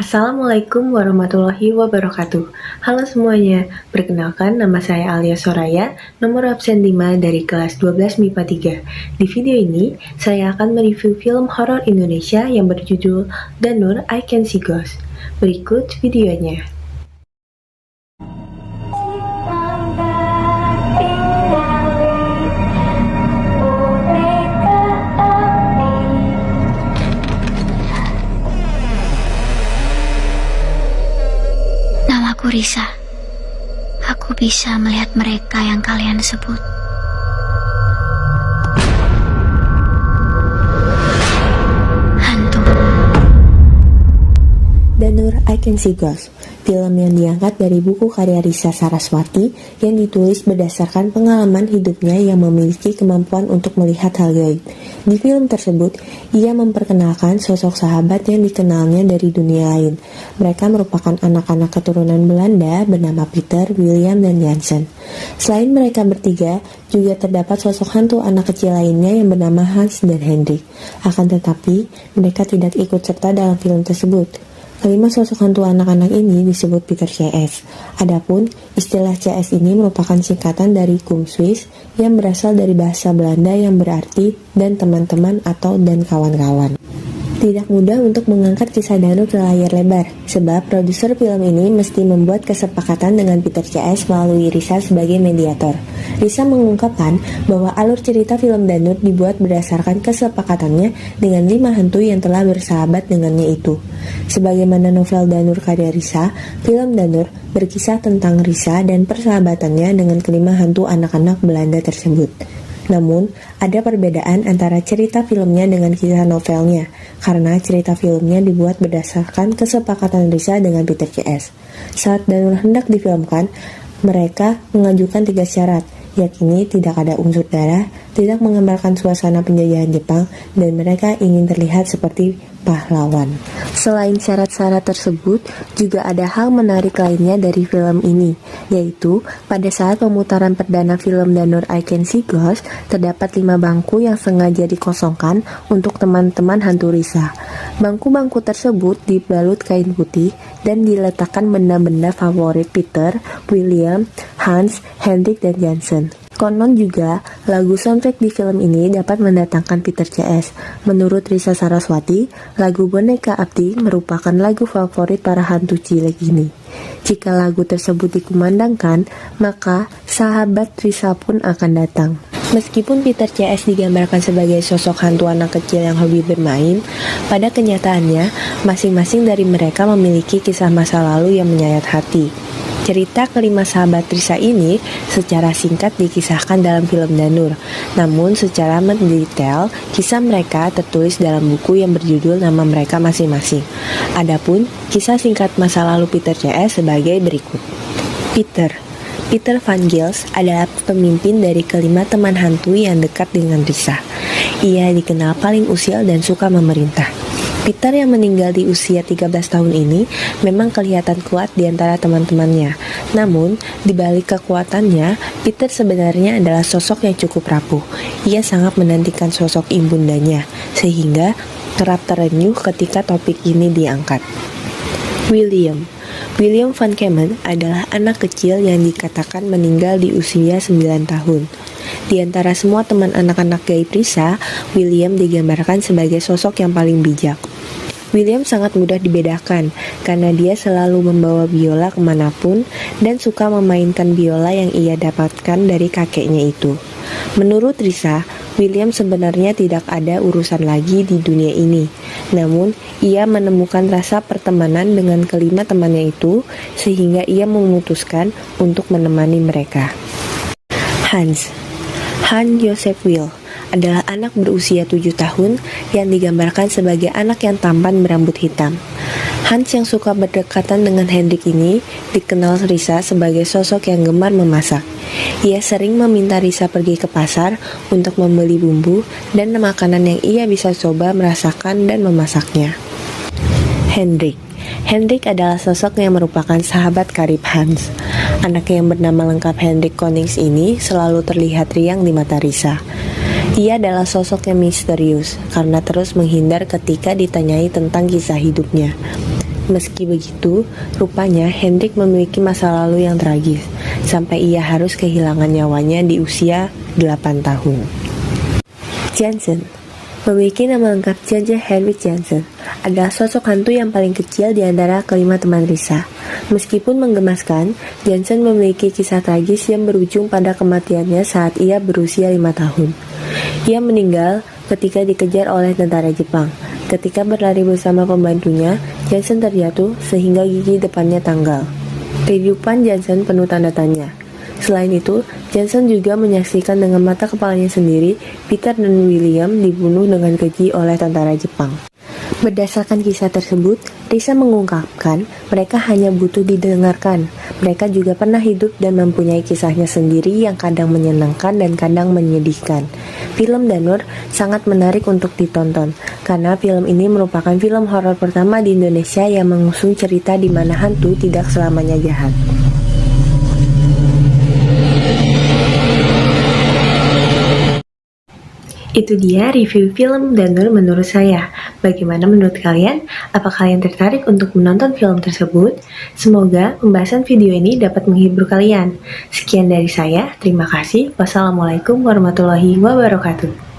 Assalamualaikum warahmatullahi wabarakatuh. Halo semuanya, perkenalkan nama saya Alia Soraya, nomor absen 5 dari kelas 12 MIPA 3. Di video ini, saya akan mereview film horor Indonesia yang berjudul Danur I Can See Ghosts. Berikut videonya. Namaku Risa. Aku bisa melihat mereka yang kalian sebut. Hantu. Danur I Can See Ghosts, film yang diangkat dari buku karya Risa Saraswati yang ditulis berdasarkan pengalaman hidupnya yang memiliki kemampuan untuk melihat hal gaib. Di film tersebut, ia memperkenalkan sosok sahabat yang dikenalnya dari dunia lain. Mereka merupakan anak-anak keturunan Belanda bernama Peter, William, dan Jansen. Selain mereka bertiga, juga terdapat sosok hantu anak kecil lainnya yang bernama Hans dan Hendrik. Akan tetapi, mereka tidak ikut serta dalam film tersebut. Kelima sosok hantu anak-anak ini disebut Peter CS. Adapun istilah CS ini merupakan singkatan dari Kumswis yang berasal dari bahasa Belanda yang berarti dan teman-teman atau dan kawan-kawan. Tidak mudah untuk mengangkat kisah Danur ke layar lebar, sebab produser film ini mesti membuat kesepakatan dengan Peter CS melalui Risa sebagai mediator. Risa mengungkapkan bahwa alur cerita film Danur dibuat berdasarkan kesepakatannya dengan 5 hantu yang telah bersahabat dengannya itu. Sebagaimana novel Danur karya Risa, film Danur berkisah tentang Risa dan persahabatannya dengan kelima hantu anak-anak Belanda tersebut. Namun, ada perbedaan antara cerita filmnya dengan kisah novelnya, karena cerita filmnya dibuat berdasarkan kesepakatan Risa dengan Peter CS. Saat Danur hendak difilmkan, mereka mengajukan 3 syarat, yakni tidak ada unsur darah, tidak menggambarkan suasana penjajahan Jepang, dan mereka ingin terlihat seperti pahlawan. Selain syarat-syarat tersebut, juga ada hal menarik lainnya dari film ini, yaitu pada saat pemutaran perdana film Danur I Can See Ghosts, terdapat 5 bangku yang sengaja dikosongkan untuk teman-teman hantu Risa. Bangku-bangku tersebut dibalut kain putih dan diletakkan benda-benda favorit Peter, William, Hans, Hendrik, dan Jansen. Konon juga, lagu soundtrack di film ini dapat mendatangkan Peter CS. Menurut Risa Saraswati, lagu Boneka Api merupakan lagu favorit para hantu cilik ini. Jika lagu tersebut dikumandangkan, maka sahabat Risa pun akan datang. Meskipun Peter CS digambarkan sebagai sosok hantu anak kecil yang hobi bermain, pada kenyataannya, masing-masing dari mereka memiliki kisah masa lalu yang menyayat hati. Cerita kelima sahabat Risa ini secara singkat dikisahkan dalam film Danur, namun secara mendetail kisah mereka tertulis dalam buku yang berjudul nama mereka masing-masing. Adapun kisah singkat masa lalu Peter CS sebagai berikut. Peter Van Gils adalah pemimpin dari kelima teman hantu yang dekat dengan Risa. Ia dikenal paling usil dan suka memerintah. Peter yang meninggal di usia 13 tahun ini memang kelihatan kuat di antara teman-temannya. Namun, di balik kekuatannya, Peter sebenarnya adalah sosok yang cukup rapuh. Ia sangat menantikan sosok ibundanya, sehingga kerap terenyuh ketika topik ini diangkat. William Van Kemen adalah anak kecil yang dikatakan meninggal di usia 9 tahun. Di antara semua teman anak-anak gaib Risa, William digambarkan sebagai sosok yang paling bijak. William sangat mudah dibedakan karena dia selalu membawa biola kemanapun dan suka memainkan biola yang ia dapatkan dari kakeknya itu. Menurut Risa, William sebenarnya tidak ada urusan lagi di dunia ini. Namun, ia menemukan rasa pertemanan dengan kelima temannya itu sehingga ia memutuskan untuk menemani mereka. Hans Joseph Will adalah anak berusia 7 tahun yang digambarkan sebagai anak yang tampan berambut hitam. Hans yang suka berdekatan dengan Hendrik ini dikenal Risa sebagai sosok yang gemar memasak. Ia sering meminta Risa pergi ke pasar untuk membeli bumbu dan makanan yang ia bisa coba merasakan dan memasaknya. Hendrik adalah sosok yang merupakan sahabat karib Hans. Anak yang bernama lengkap Hendrik Konings ini selalu terlihat riang di mata Risa. Ia adalah sosok yang misterius karena terus menghindar ketika ditanyai tentang kisah hidupnya. Meski begitu, rupanya Hendrik memiliki masa lalu yang tragis, sampai ia harus kehilangan nyawanya di usia 8 tahun. Jansen memiliki nama lengkap J.J. Henrik Jansen, adalah sosok hantu yang paling kecil di antara kelima teman Risa. Meskipun menggemaskan, Jansen memiliki kisah tragis yang berujung pada kematiannya saat ia berusia 5 tahun. Ia meninggal ketika dikejar oleh tentara Jepang. Ketika berlari bersama pembantunya, Jansen terjatuh sehingga gigi depannya tanggal. Kehidupan Jansen penuh tanda tanya. Selain itu, Jansen juga menyaksikan dengan mata kepalanya sendiri Peter dan William dibunuh dengan keji oleh tentara Jepang. Berdasarkan kisah tersebut, Risa mengungkapkan mereka hanya butuh didengarkan. Mereka juga pernah hidup dan mempunyai kisahnya sendiri yang kadang menyenangkan dan kadang menyedihkan. Film Danur sangat menarik untuk ditonton, karena film ini merupakan film horor pertama di Indonesia yang mengusung cerita di mana hantu tidak selamanya jahat. Itu dia review film Danur menurut saya. Bagaimana menurut kalian? Apa kalian tertarik untuk menonton film tersebut? Semoga pembahasan video ini dapat menghibur kalian. Sekian dari saya, terima kasih. Wassalamualaikum warahmatullahi wabarakatuh.